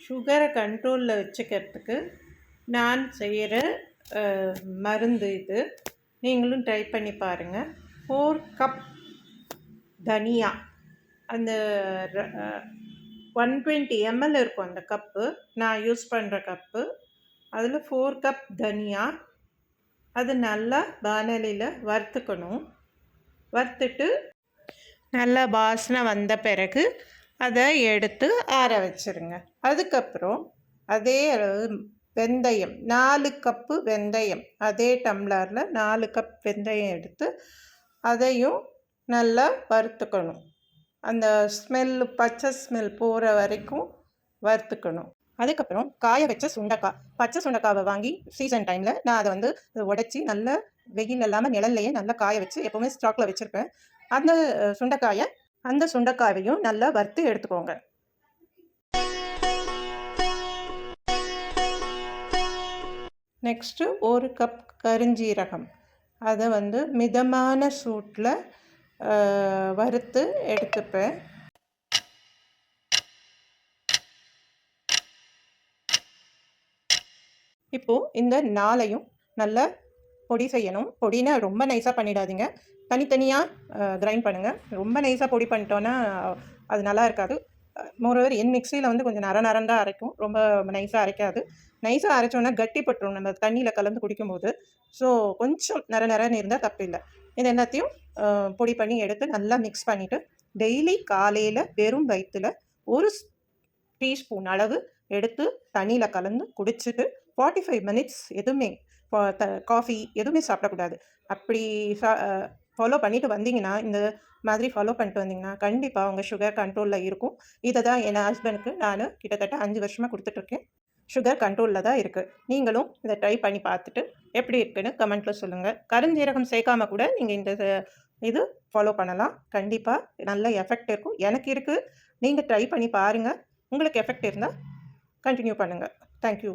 சுகரை கண்ட்ரோலில் வச்சுக்கிறதுக்கு நான் செய்கிற மருந்து இது. நீங்களும் ட்ரை பண்ணி பாருங்கள். 4 கப் தனியா, அந்த 120 ml இருக்கும் அந்த கப்பு, நான் யூஸ் பண்ணுற கப்பு. அதில் 4 கப் தனியா. அது நல்லா வானலியில் வறுத்துக்கணும். வறுத்துட்டு நல்லா வாசனை வந்த பிறகு அதை எடுத்து ஆற வச்சுருங்க. அதுக்கப்புறம் அதே அளவு வெந்தயம், 4 கப்பு வெந்தயம், அதே டம்ளரில் 4 கப் வெந்தயம் எடுத்து அதையும் நல்லா வறுத்துக்கணும். அந்த பச்சை ஸ்மெல் போகிற வரைக்கும் வறுத்துக்கணும். அதுக்கப்புறம் காய வச்ச சுண்டைக்காய், பச்சை சுண்டைக்காவை வாங்கி சீசன் டைமில் நான் அதை வந்து உடைச்சி நல்லா வெயில் இல்லாமல் நிழல்லையே நல்லா காய வச்சு எப்போவுமே ஸ்டாக்கில் வச்சுருப்பேன். அந்த சுண்டைக்காயையும் நல்லா வறுத்து எடுத்துக்கோங்க. நெக்ஸ்ட்டு 1 கப் கருஞ்சீரகம், அதை வந்து மிதமான சூட்டில் வறுத்து எடுத்துப்பேன். இப்போது இந்த 4ஐயும் நல்லா பொடி செய்யணும். பொடினா ரொம்ப நைஸாக பண்ணிடாதீங்க, தனித்தனியாக கிரைண்ட் பண்ணுங்கள். ரொம்ப நைஸாக பொடி பண்ணிட்டோன்னா அது நல்லா இருக்காது. மோரோவர் என் மிக்சியில் வந்து கொஞ்சம் நரந்தான் அரைக்கும், ரொம்ப நைஸாக அரைக்காது. நைஸாக அரைச்சோன்னா கட்டி பட்டுரும் நம்ம தண்ணியில் கலந்து குடிக்கும்போது. ஸோ கொஞ்சம் நரன்னு இருந்தால் தப்பு இல்லை. இது எல்லாத்தையும் பொடி பண்ணி எடுத்து நல்லா மிக்ஸ் பண்ணிவிட்டு டெய்லி காலையில் வெறும் வயிற்றில் 1 டீஸ்பூன் அளவு எடுத்து தண்ணியில் கலந்து குடிச்சிட்டு 45 மினிட்ஸ் எதுவுமே காஃபி எதுவுமே சாப்பிடக்கூடாது. அப்படி ஃபாலோ பண்ணிட்டு வந்தீங்கன்னா, இந்த மாதிரி ஃபாலோ பண்ணிட்டு வந்தீங்கன்னா கண்டிப்பாக உங்கள் சுகர் கண்ட்ரோலில் இருக்கும். இதை தான் என் ஹஸ்பண்டுக்கு நான் கிட்டத்தட்ட 5 வருஷமாக கொடுத்துட்ருக்கேன். சுகர் கண்ட்ரோலில் தான் இருக்குது. நீங்களும் இதை ட்ரை பண்ணி பார்த்துட்டு எப்படி இருக்குன்னு கமெண்ட்டில் சொல்லுங்கள். கருஞ்சீரகம் சேர்க்காம கூட நீங்கள் இந்த இது ஃபாலோ பண்ணலாம். கண்டிப்பாக நல்ல எஃபெக்ட் இருக்கும். எனக்கு இருக்குது. நீங்கள் ட்ரை பண்ணி பாருங்கள். உங்களுக்கு எஃபெக்ட் இருந்தால் கண்டினியூ பண்ணுங்கள். தேங்க்யூ.